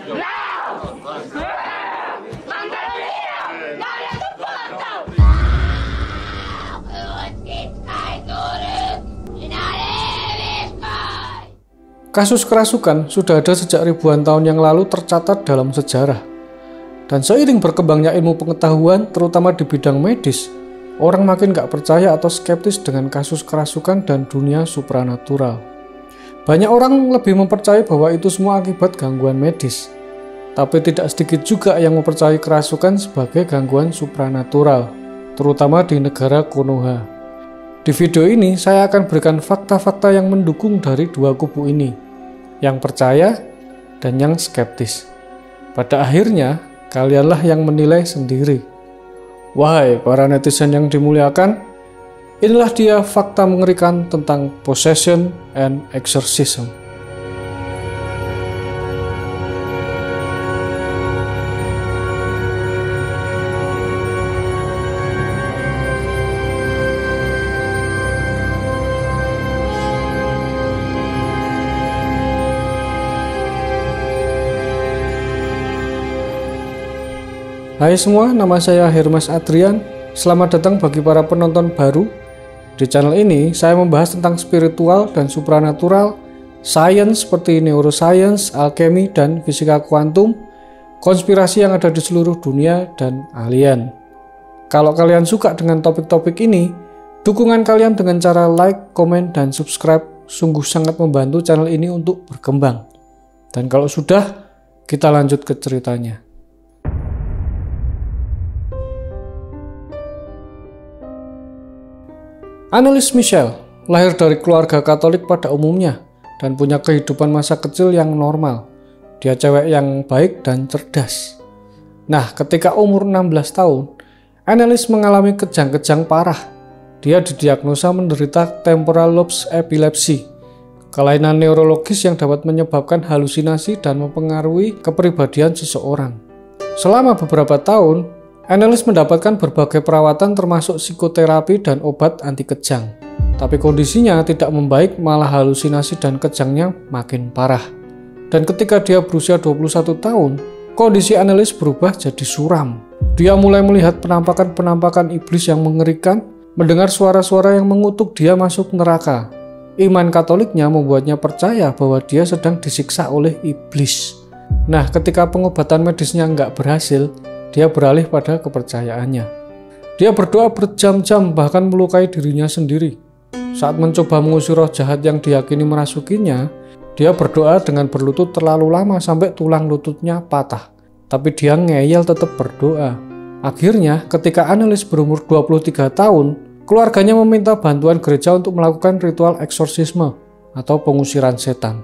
Kasus kerasukan sudah ada sejak ribuan tahun yang lalu tercatat dalam sejarah. Dan seiring berkembangnya ilmu pengetahuan, terutama di bidang medis, orang makin gak percaya atau skeptis dengan kasus kerasukan dan dunia supranatural. Banyak orang lebih mempercayai bahwa itu semua akibat gangguan medis. Tapi tidak sedikit juga yang mempercayai kerasukan sebagai gangguan supranatural, terutama di negara Konoha. Di video ini, saya akan berikan fakta-fakta yang mendukung dari dua kubu ini, yang percaya dan yang skeptis. Pada akhirnya, kalianlah yang menilai sendiri. Wahai para netizen yang dimuliakan, inilah dia fakta mengerikan tentang possession and exorcism. Hai semua, nama saya Hermas Adrian. Selamat datang bagi para penonton baru. Di channel ini, saya membahas tentang spiritual dan supranatural, sains seperti neuroscience, alkemi, dan fisika kuantum, konspirasi yang ada di seluruh dunia, dan alien. Kalau kalian suka dengan topik-topik ini, dukungan kalian dengan cara like, komen, dan subscribe sungguh sangat membantu channel ini untuk berkembang. Dan kalau sudah, kita lanjut ke ceritanya. Anneliese Michel lahir dari keluarga Katolik pada umumnya dan punya kehidupan masa kecil yang normal. Dia cewek yang baik dan cerdas. Nah, ketika umur 16 tahun, Anneliese mengalami kejang-kejang parah. Dia didiagnosa menderita temporal lobe epilepsy, kelainan neurologis yang dapat menyebabkan halusinasi dan mempengaruhi kepribadian seseorang. Selama beberapa tahun, Anneliese mendapatkan berbagai perawatan termasuk psikoterapi dan obat anti kejang. Tapi kondisinya tidak membaik, malah halusinasi dan kejangnya makin parah. Dan ketika dia berusia 21 tahun, kondisi Anneliese berubah jadi suram. Dia mulai melihat penampakan-penampakan iblis yang mengerikan, mendengar suara-suara yang mengutuk dia masuk neraka. Iman Katoliknya membuatnya percaya bahwa dia sedang disiksa oleh iblis. Nah, ketika pengobatan medisnya nggak berhasil, dia beralih pada kepercayaannya. Dia berdoa berjam-jam, bahkan melukai dirinya sendiri. Saat mencoba mengusir roh jahat yang diyakini merasukinya, dia berdoa dengan berlutut terlalu lama sampai tulang lututnya patah. Tapi dia ngeyel tetap berdoa. Akhirnya, ketika Anneliese berumur 23 tahun, keluarganya meminta bantuan gereja untuk melakukan ritual eksorsisme atau pengusiran setan.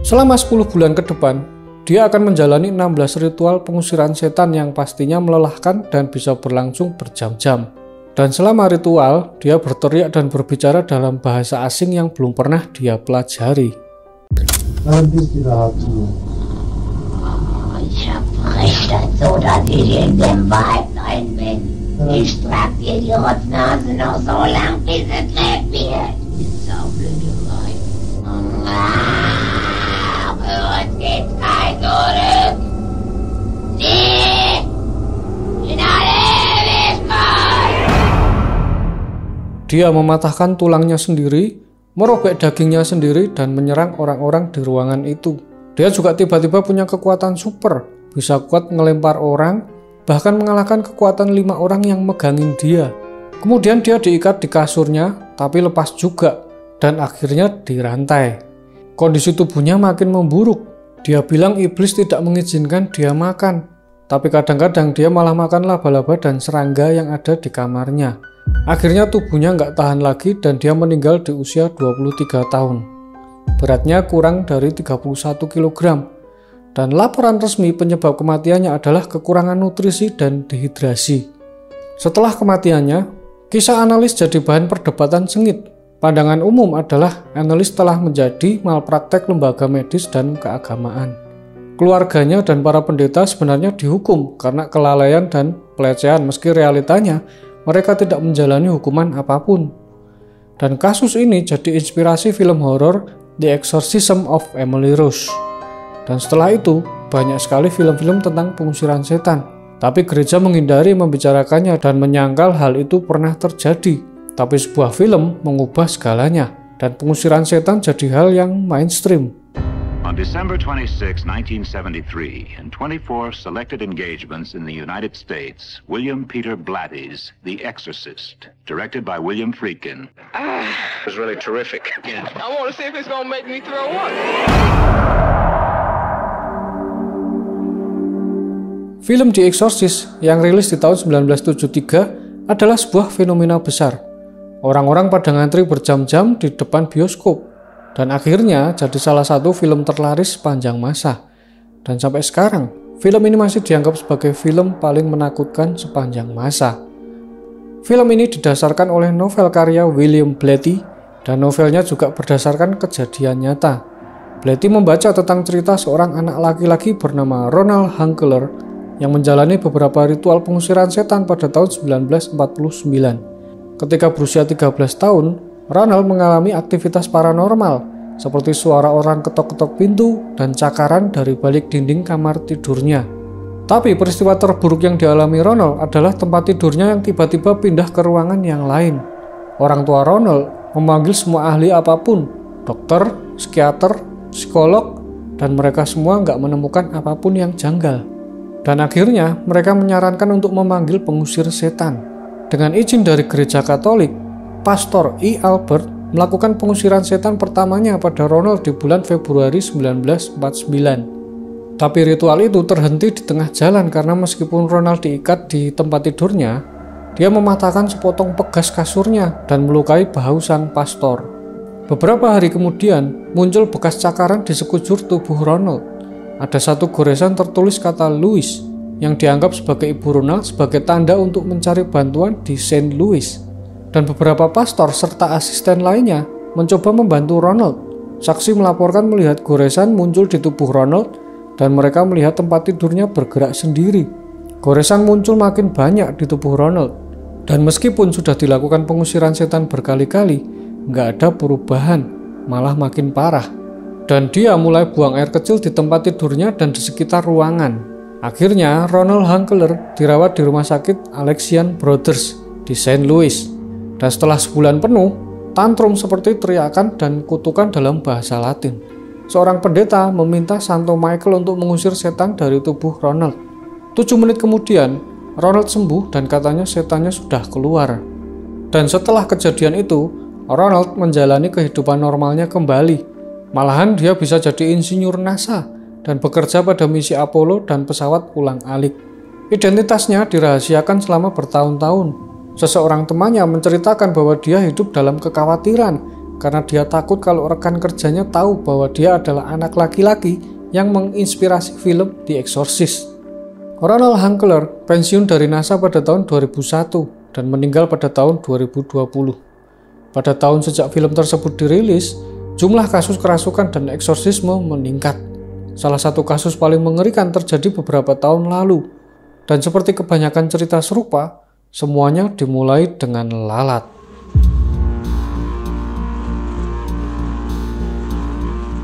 Selama 10 bulan ke depan, dia akan menjalani 16 ritual pengusiran setan yang pastinya melelahkan dan bisa berlangsung berjam-jam. Dan selama ritual, dia berteriak dan berbicara dalam bahasa asing yang belum pernah dia pelajari. Dia mematahkan tulangnya sendiri, merobek dagingnya sendiri, dan menyerang orang-orang di ruangan itu. Dia juga tiba-tiba punya kekuatan super, bisa kuat ngelempar orang, bahkan mengalahkan kekuatan 5 orang yang megangin dia. Kemudian dia diikat di kasurnya, tapi lepas juga, dan akhirnya dirantai. Kondisi tubuhnya makin memburuk. Dia bilang iblis tidak mengizinkan dia makan, tapi kadang-kadang dia malah makan laba-laba dan serangga yang ada di kamarnya. Akhirnya tubuhnya nggak tahan lagi dan dia meninggal di usia 23 tahun. Beratnya kurang dari 31 kg. Dan laporan resmi penyebab kematiannya adalah kekurangan nutrisi dan dehidrasi. Setelah kematiannya, kisah Anneliese jadi bahan perdebatan sengit. Pandangan umum adalah Anneliese telah menjadi malpraktek lembaga medis dan keagamaan. Keluarganya dan para pendeta sebenarnya dihukum karena kelalaian dan pelecehan, meski realitanya mereka tidak menjalani hukuman apapun. Dan kasus ini jadi inspirasi film horor The Exorcism of Emily Rose. Dan setelah itu, banyak sekali film-film tentang pengusiran setan. Tapi gereja menghindari membicarakannya dan menyangkal hal itu pernah terjadi. Tapi sebuah film mengubah segalanya, dan pengusiran setan jadi hal yang mainstream. On December 26, 1973, in 24 selected engagements in the United States, William Peter Blatty's The Exorcist, directed by William Friedkin. It was really terrific. Yeah. I want to see if it's going to make me throw up. Film The Exorcist yang rilis di tahun 1973 adalah sebuah fenomena besar. Orang-orang pada ngantri berjam-jam di depan bioskop. Dan akhirnya jadi salah satu film terlaris sepanjang masa. Dan sampai sekarang, film ini masih dianggap sebagai film paling menakutkan sepanjang masa. Film ini didasarkan oleh novel karya William Blatty, dan novelnya juga berdasarkan kejadian nyata. Blatty membaca tentang cerita seorang anak laki-laki bernama Ronald Hunkeler yang menjalani beberapa ritual pengusiran setan pada tahun 1949. Ketika berusia 13 tahun, Ronald mengalami aktivitas paranormal seperti suara orang ketok-ketok pintu dan cakaran dari balik dinding kamar tidurnya. Tapi peristiwa terburuk yang dialami Ronald adalah tempat tidurnya yang tiba-tiba pindah ke ruangan yang lain. Orang tua Ronald memanggil semua ahli apapun, dokter, psikiater, psikolog, dan mereka semua nggak menemukan apapun yang janggal. Dan akhirnya mereka menyarankan untuk memanggil pengusir setan. Dengan izin dari gereja Katolik, Pastor E. Albert melakukan pengusiran setan pertamanya pada Ronald di bulan Februari 1949. Tapi ritual itu terhenti di tengah jalan karena meskipun Ronald diikat di tempat tidurnya, dia mematahkan sepotong pegas kasurnya dan melukai bahu sang pastor. Beberapa hari kemudian, muncul bekas cakaran di sekujur tubuh Ronald. Ada satu goresan tertulis kata Louis yang dianggap sebagai ibu Ronald sebagai tanda untuk mencari bantuan di St. Louis. Dan beberapa pastor serta asisten lainnya mencoba membantu Ronald. Saksi melaporkan melihat goresan muncul di tubuh Ronald dan mereka melihat tempat tidurnya bergerak sendiri. Goresan muncul makin banyak di tubuh Ronald. Dan meskipun sudah dilakukan pengusiran setan berkali-kali, nggak ada perubahan, malah makin parah. Dan dia mulai buang air kecil di tempat tidurnya dan di sekitar ruangan. Akhirnya Ronald Hunkeler dirawat di rumah sakit Alexian Brothers di St. Louis. Dan setelah sebulan penuh, tantrum seperti teriakan dan kutukan dalam bahasa Latin. Seorang pendeta meminta Santo Michael untuk mengusir setan dari tubuh Ronald. 7 menit kemudian, Ronald sembuh dan katanya setannya sudah keluar. Dan setelah kejadian itu, Ronald menjalani kehidupan normalnya kembali. Malahan dia bisa jadi insinyur NASA dan bekerja pada misi Apollo dan pesawat ulang-alik. Identitasnya dirahasiakan selama bertahun-tahun. Seseorang temannya menceritakan bahwa dia hidup dalam kekhawatiran karena dia takut kalau rekan kerjanya tahu bahwa dia adalah anak laki-laki yang menginspirasi film The Exorcist. Ronald Hunkeler pensiun dari NASA pada tahun 2001 dan meninggal pada tahun 2020. Pada tahun sejak film tersebut dirilis, jumlah kasus kerasukan dan eksorsisme meningkat. Salah satu kasus paling mengerikan terjadi beberapa tahun lalu. Dan seperti kebanyakan cerita serupa, semuanya dimulai dengan lalat.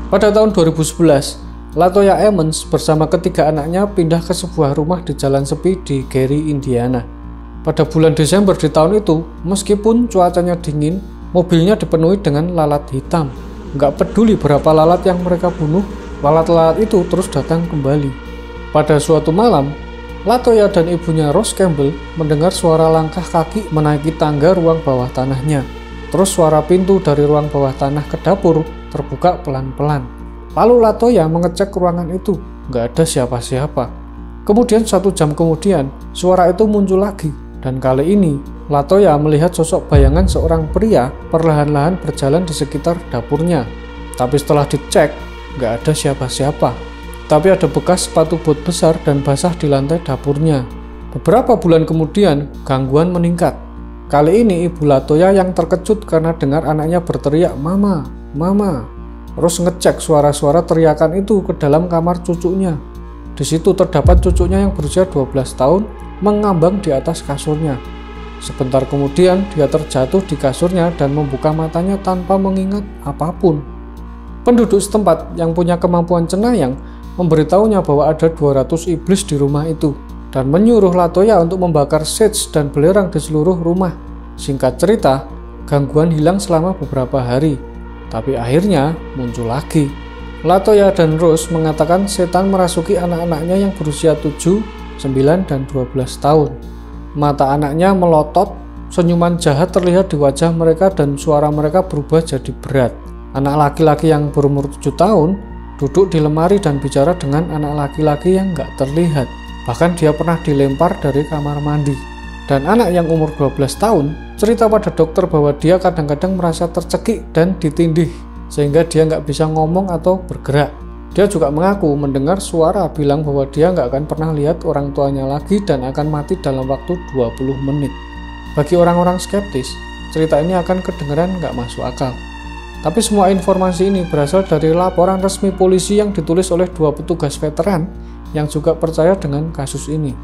Pada tahun 2011, Latoya Emmons bersama ketiga anaknya pindah ke sebuah rumah di jalan sepi di Gary, Indiana. Pada bulan Desember di tahun itu, meskipun cuacanya dingin, mobilnya dipenuhi dengan lalat hitam. Nggak peduli berapa lalat yang mereka bunuh, lalat-lalat itu terus datang kembali. Pada suatu malam, Latoya dan ibunya Rose Campbell mendengar suara langkah kaki menaiki tangga ruang bawah tanahnya. Terus suara pintu dari ruang bawah tanah ke dapur terbuka pelan-pelan. Lalu Latoya mengecek ruangan itu, nggak ada siapa-siapa. Kemudian 1 jam kemudian, suara itu muncul lagi. Dan kali ini, Latoya melihat sosok bayangan seorang pria perlahan-lahan berjalan di sekitar dapurnya. Tapi setelah dicek, nggak ada siapa-siapa. Tapi ada bekas sepatu bot besar dan basah di lantai dapurnya. Beberapa bulan kemudian, gangguan meningkat. Kali ini ibu Latoya yang terkejut karena dengar anaknya berteriak, "Mama, Mama." Terus ngecek suara-suara teriakan itu ke dalam kamar cucunya. Di situ terdapat cucunya yang berusia 12 tahun mengambang di atas kasurnya. Sebentar kemudian dia terjatuh di kasurnya dan membuka matanya tanpa mengingat apapun. Penduduk setempat yang punya kemampuan cenayang memberitahunya bahwa ada 200 iblis di rumah itu dan menyuruh Latoya untuk membakar sage dan belerang di seluruh rumah. Singkat cerita, gangguan hilang selama beberapa hari, tapi akhirnya muncul lagi. Latoya dan Rose mengatakan setan merasuki anak-anaknya yang berusia 7, 9, dan 12 tahun. Mata anaknya melotot, senyuman jahat terlihat di wajah mereka dan suara mereka berubah jadi berat. Anak laki-laki yang berumur 7 tahun duduk di lemari dan bicara dengan anak laki-laki yang gak terlihat. Bahkan dia pernah dilempar dari kamar mandi. Dan anak yang umur 12 tahun cerita pada dokter bahwa dia kadang-kadang merasa tercekik dan ditindih, sehingga dia nggak bisa ngomong atau bergerak. Dia juga mengaku mendengar suara bilang bahwa dia nggak akan pernah lihat orang tuanya lagi dan akan mati dalam waktu 20 menit. Bagi orang-orang skeptis, cerita ini akan kedengeran nggak masuk akal. Tapi semua informasi ini berasal dari laporan resmi polisi yang ditulis oleh 2 petugas veteran yang juga percaya dengan kasus ini.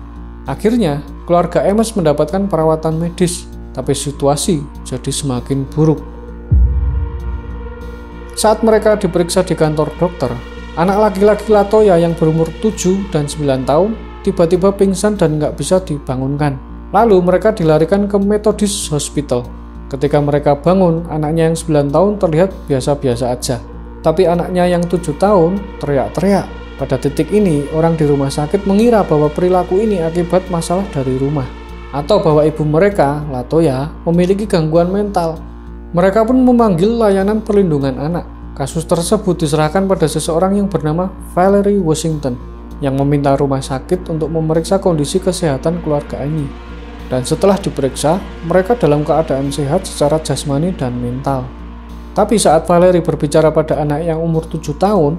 Akhirnya, keluarga Amos mendapatkan perawatan medis, tapi situasi jadi semakin buruk. Saat mereka diperiksa di kantor dokter, anak laki-laki Latoya yang berumur 7 dan 9 tahun tiba-tiba pingsan dan nggak bisa dibangunkan. Lalu mereka dilarikan ke Methodist Hospital. Ketika mereka bangun, anaknya yang 9 tahun terlihat biasa-biasa aja. Tapi anaknya yang 7 tahun teriak-teriak. Pada titik ini, orang di rumah sakit mengira bahwa perilaku ini akibat masalah dari rumah, atau bahwa ibu mereka, Latoya, memiliki gangguan mental. Mereka pun memanggil layanan perlindungan anak. Kasus tersebut diserahkan pada seseorang yang bernama Valerie Washington, yang meminta rumah sakit untuk memeriksa kondisi kesehatan keluarga ini. Dan setelah diperiksa, mereka dalam keadaan sehat secara jasmani dan mental. Tapi saat Valerie berbicara pada anak yang umur 7 tahun,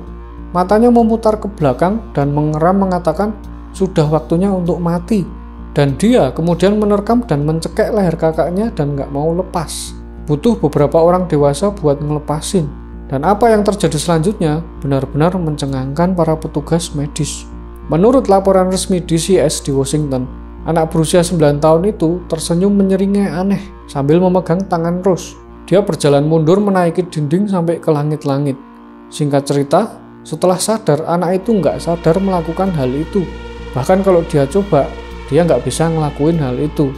matanya memutar ke belakang dan mengeram mengatakan sudah waktunya untuk mati. Dan dia kemudian menerkam dan mencekek leher kakaknya dan nggak mau lepas. Butuh beberapa orang dewasa buat ngelepasin. Dan apa yang terjadi selanjutnya benar-benar mencengangkan para petugas medis. Menurut laporan resmi DCS di Washington, anak berusia 9 tahun itu tersenyum menyeringai aneh sambil memegang tangan Rose. Dia berjalan mundur menaiki dinding sampai ke langit-langit. Singkat cerita, setelah sadar, anak itu nggak sadar melakukan hal itu. Bahkan kalau dia coba, dia nggak bisa ngelakuin hal itu.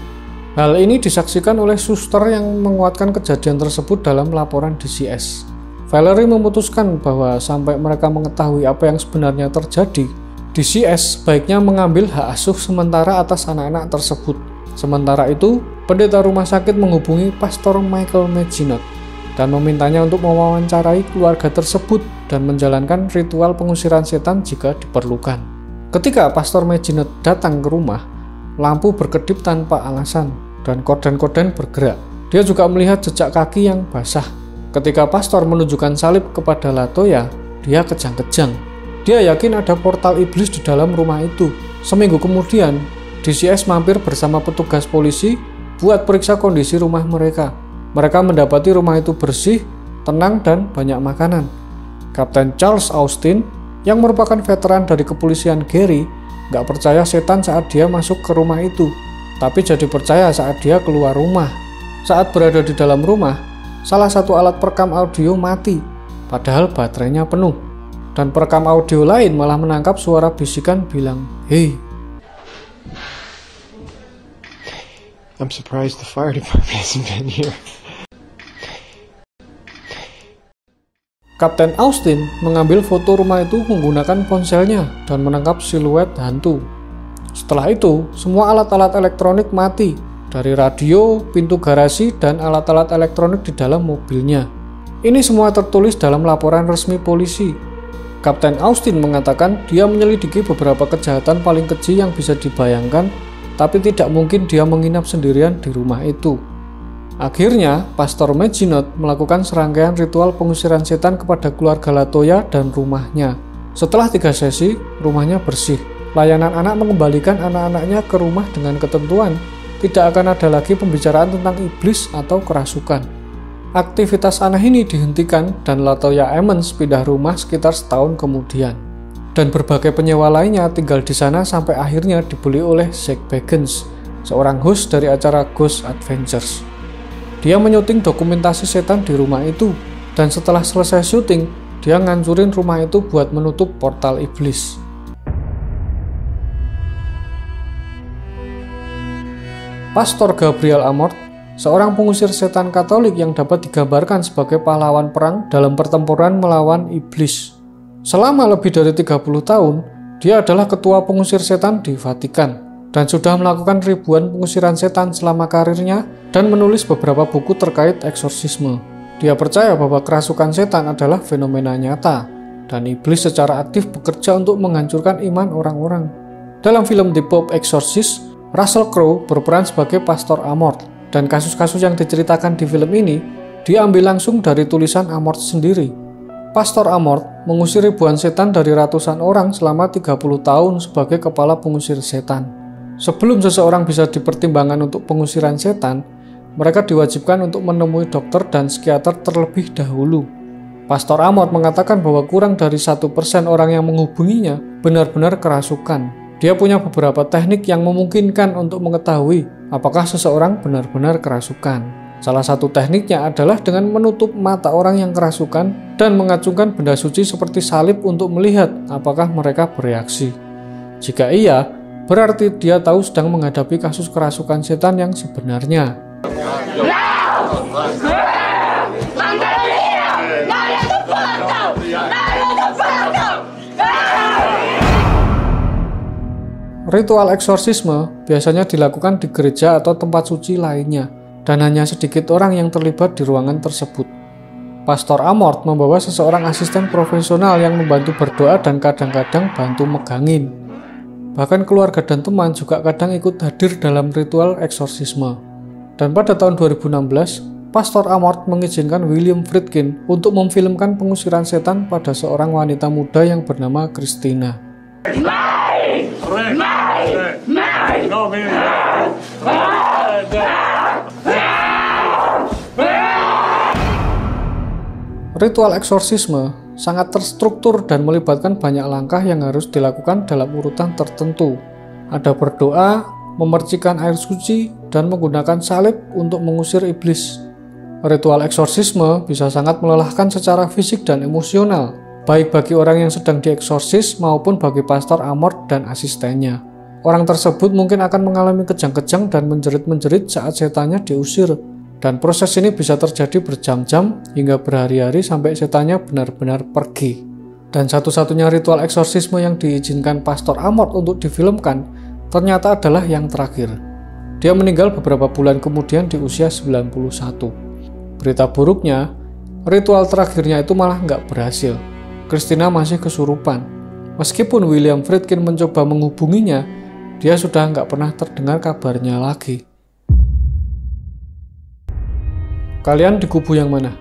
Hal ini disaksikan oleh suster yang menguatkan kejadian tersebut dalam laporan DCS. Valerie memutuskan bahwa sampai mereka mengetahui apa yang sebenarnya terjadi, DCS sebaiknya mengambil hak asuh sementara atas anak-anak tersebut. Sementara itu, pendeta rumah sakit menghubungi Pastor Michael Maginot dan memintanya untuk mewawancarai keluarga tersebut dan menjalankan ritual pengusiran setan jika diperlukan. Ketika Pastor Maginot datang ke rumah, lampu berkedip tanpa alasan dan korden-korden bergerak. Dia juga melihat jejak kaki yang basah. Ketika pastor menunjukkan salib kepada Latoya, dia kejang-kejang. Dia yakin ada portal iblis di dalam rumah itu. Seminggu kemudian, DCS mampir bersama petugas polisi buat periksa kondisi rumah mereka. Mereka mendapati rumah itu bersih, tenang, dan banyak makanan. Kapten Charles Austin, yang merupakan veteran dari kepolisian Gary, nggak percaya setan saat dia masuk ke rumah itu, tapi jadi percaya saat dia keluar rumah. Saat berada di dalam rumah, salah satu alat perekam audio mati, padahal baterainya penuh. Dan perekam audio lain malah menangkap suara bisikan bilang, "Hey." I'm surprised the fire department hasn't been here. Kapten Austin mengambil foto rumah itu menggunakan ponselnya dan menangkap siluet hantu. Setelah itu, semua alat-alat elektronik mati, dari radio, pintu garasi, dan alat-alat elektronik di dalam mobilnya. Ini semua tertulis dalam laporan resmi polisi. Kapten Austin mengatakan dia menyelidiki beberapa kejahatan paling keji yang bisa dibayangkan, tapi tidak mungkin dia menginap sendirian di rumah itu. Akhirnya, Pastor Maginot melakukan serangkaian ritual pengusiran setan kepada keluarga Latoya dan rumahnya. Setelah 3 sesi, rumahnya bersih. Layanan anak mengembalikan anak-anaknya ke rumah dengan ketentuan tidak akan ada lagi pembicaraan tentang iblis atau kerasukan. Aktivitas aneh ini dihentikan dan Latoya Emmons pindah rumah sekitar setahun kemudian. Dan berbagai penyewa lainnya tinggal di sana sampai akhirnya dibeli oleh Zach Bagans, seorang host dari acara Ghost Adventures. Dia menyuting dokumentasi setan di rumah itu, dan setelah selesai syuting, dia ngancurin rumah itu buat menutup portal iblis. Pastor Gabriel Amorth, seorang pengusir setan Katolik yang dapat digambarkan sebagai pahlawan perang dalam pertempuran melawan iblis. Selama lebih dari 30 tahun, dia adalah ketua pengusir setan di Vatikan dan sudah melakukan ribuan pengusiran setan selama karirnya dan menulis beberapa buku terkait eksorsisme. Dia percaya bahwa kerasukan setan adalah fenomena nyata dan iblis secara aktif bekerja untuk menghancurkan iman orang-orang. Dalam film The Pope Exorcist, Russell Crowe berperan sebagai Pastor Amorth, dan kasus-kasus yang diceritakan di film ini diambil langsung dari tulisan Amorth sendiri. Pastor Amorth mengusir ribuan setan dari ratusan orang selama 30 tahun sebagai kepala pengusir setan. Sebelum seseorang bisa dipertimbangkan untuk pengusiran setan, mereka diwajibkan untuk menemui dokter dan psikiater terlebih dahulu. Pastor Amorth mengatakan bahwa kurang dari 1% orang yang menghubunginya benar-benar kerasukan. Dia punya beberapa teknik yang memungkinkan untuk mengetahui apakah seseorang benar-benar kerasukan. Salah satu tekniknya adalah dengan menutup mata orang yang kerasukan dan mengacungkan benda suci seperti salib untuk melihat apakah mereka bereaksi. Jika iya, berarti dia tahu sedang menghadapi kasus kerasukan setan yang sebenarnya. Ritual eksorsisme biasanya dilakukan di gereja atau tempat suci lainnya, dan hanya sedikit orang yang terlibat di ruangan tersebut. Pastor Amorth membawa seseorang asisten profesional yang membantu berdoa dan kadang-kadang bantu megangin. Bahkan keluarga dan teman juga kadang ikut hadir dalam ritual eksorsisme. Dan pada tahun 2016, Pastor Amorth mengizinkan William Friedkin untuk memfilmkan pengusiran setan pada seorang wanita muda yang bernama Christina. Ritual eksorsisme sangat terstruktur dan melibatkan banyak langkah yang harus dilakukan dalam urutan tertentu. Ada berdoa, memercikan air suci, dan menggunakan salib untuk mengusir iblis. Ritual eksorsisme bisa sangat melelahkan secara fisik dan emosional, baik bagi orang yang sedang dieksorsis maupun bagi Pastor Amorth dan asistennya. Orang tersebut mungkin akan mengalami kejang-kejang dan menjerit-menjerit saat setannya diusir, dan proses ini bisa terjadi berjam-jam hingga berhari-hari sampai setannya benar-benar pergi. Dan satu-satunya ritual eksorsisme yang diizinkan Pastor Amorth untuk difilmkan ternyata adalah yang terakhir. Dia meninggal beberapa bulan kemudian di usia 91. Berita buruknya, ritual terakhirnya itu malah nggak berhasil. Christina masih kesurupan. Meskipun William Friedkin mencoba menghubunginya, dia sudah nggak pernah terdengar kabarnya lagi. Kalian di kubu yang mana?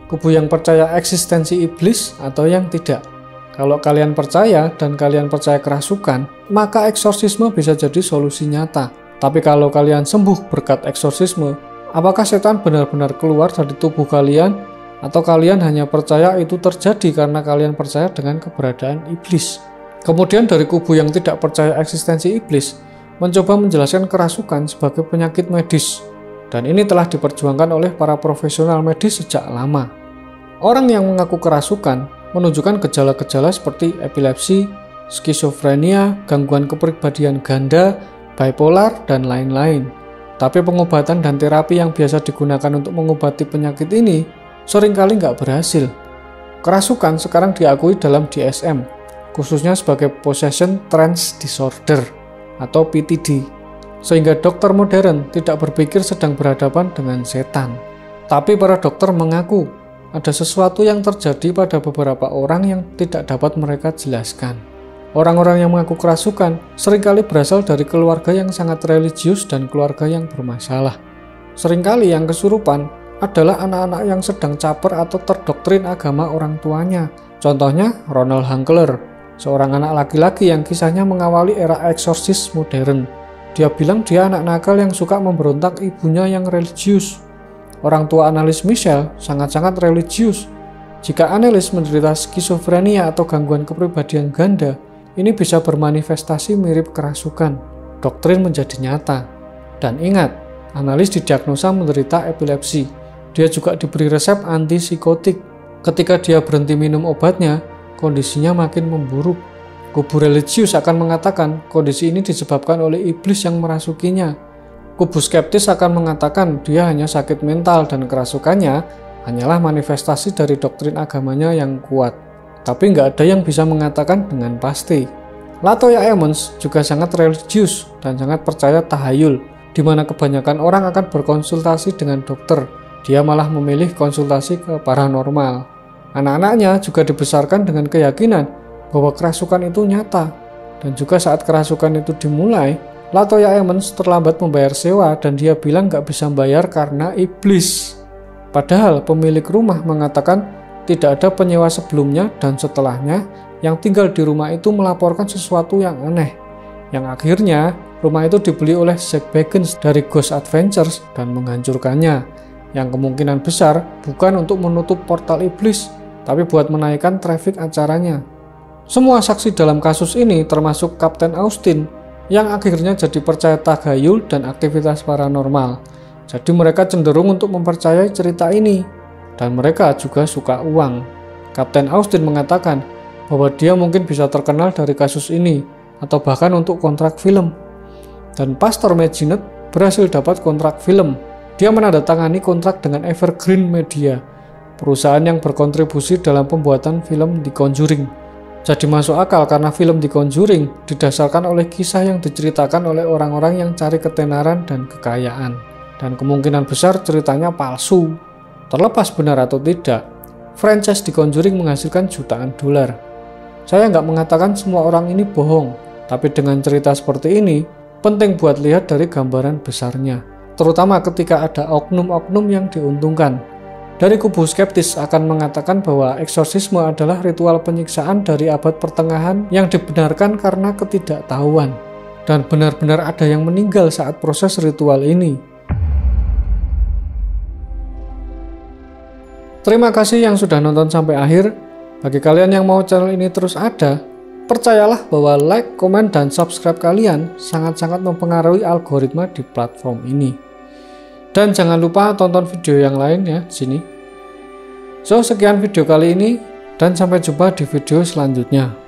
Kubu yang percaya eksistensi iblis atau yang tidak? Kalau kalian percaya dan kalian percaya kerasukan, maka eksorsisme bisa jadi solusi nyata. Tapi kalau kalian sembuh berkat eksorsisme, apakah setan benar-benar keluar dari tubuh kalian? Atau kalian hanya percaya itu terjadi karena kalian percaya dengan keberadaan iblis? Kemudian dari kubu yang tidak percaya eksistensi iblis, mencoba menjelaskan kerasukan sebagai penyakit medis. Dan ini telah diperjuangkan oleh para profesional medis sejak lama. Orang yang mengaku kerasukan menunjukkan gejala-gejala seperti epilepsi, skizofrenia, gangguan kepribadian ganda, bipolar, dan lain-lain. Tapi pengobatan dan terapi yang biasa digunakan untuk mengobati penyakit ini seringkali nggak berhasil. Kerasukan sekarang diakui dalam DSM, khususnya sebagai Possession Trance Disorder atau PTD, sehingga dokter modern tidak berpikir sedang berhadapan dengan setan. Tapi para dokter mengaku ada sesuatu yang terjadi pada beberapa orang yang tidak dapat mereka jelaskan. Orang-orang yang mengaku kerasukan seringkali berasal dari keluarga yang sangat religius dan keluarga yang bermasalah. Seringkali yang kesurupan adalah anak-anak yang sedang caper atau terdoktrin agama orang tuanya. Contohnya Ronald Hankler, seorang anak laki-laki yang kisahnya mengawali era eksorsis modern. Dia bilang dia anak nakal yang suka memberontak ibunya yang religius. Orang tua Anneliese Michel sangat-sangat religius. Jika Anneliese menderita skizofrenia atau gangguan kepribadian ganda, ini bisa bermanifestasi mirip kerasukan. Doktrin menjadi nyata. Dan ingat, Anneliese didiagnosa menderita epilepsi. Dia juga diberi resep antipsikotik. Ketika dia berhenti minum obatnya, kondisinya makin memburuk. Kubu religius akan mengatakan kondisi ini disebabkan oleh iblis yang merasukinya. Kubu skeptis akan mengatakan dia hanya sakit mental dan kerasukannya hanyalah manifestasi dari doktrin agamanya yang kuat. Tapi nggak ada yang bisa mengatakan dengan pasti. Latoya Emmons juga sangat religius dan sangat percaya tahayul, di mana kebanyakan orang akan berkonsultasi dengan dokter. Dia malah memilih konsultasi ke paranormal. Anak-anaknya juga dibesarkan dengan keyakinan bahwa kerasukan itu nyata. Dan juga saat kerasukan itu dimulai, Latoya Emmons terlambat membayar sewa dan dia bilang nggak bisa bayar karena iblis. Padahal pemilik rumah mengatakan tidak ada penyewa sebelumnya dan setelahnya yang tinggal di rumah itu melaporkan sesuatu yang aneh. Yang akhirnya rumah itu dibeli oleh Zak Bagans dari Ghost Adventures dan menghancurkannya. Yang kemungkinan besar bukan untuk menutup portal iblis, tapi buat menaikkan traffic acaranya. Semua saksi dalam kasus ini termasuk Kapten Austin yang akhirnya jadi percaya taghayul dan aktivitas paranormal. Jadi mereka cenderung untuk mempercayai cerita ini dan mereka juga suka uang. Kapten Austin mengatakan bahwa dia mungkin bisa terkenal dari kasus ini atau bahkan untuk kontrak film. Dan Pastor Maginot berhasil dapat kontrak film. Dia menandatangani kontrak dengan Evergreen Media, perusahaan yang berkontribusi dalam pembuatan film The Conjuring. Jadi masuk akal karena film The Conjuring didasarkan oleh kisah yang diceritakan oleh orang-orang yang cari ketenaran dan kekayaan. Dan kemungkinan besar ceritanya palsu. Terlepas benar atau tidak, franchise The Conjuring menghasilkan jutaan dolar. Saya nggak mengatakan semua orang ini bohong, tapi dengan cerita seperti ini, penting buat lihat dari gambaran besarnya. Terutama ketika ada oknum-oknum yang diuntungkan. Dari kubu skeptis akan mengatakan bahwa eksorsisme adalah ritual penyiksaan dari abad pertengahan yang dibenarkan karena ketidaktahuan. Dan benar-benar ada yang meninggal saat proses ritual ini. Terima kasih yang sudah nonton sampai akhir. Bagi kalian yang mau channel ini terus ada, percayalah bahwa like, komen, dan subscribe kalian sangat-sangat mempengaruhi algoritma di platform ini. Dan jangan lupa tonton video yang lain ya di sini. So, sekian video kali ini dan sampai jumpa di video selanjutnya.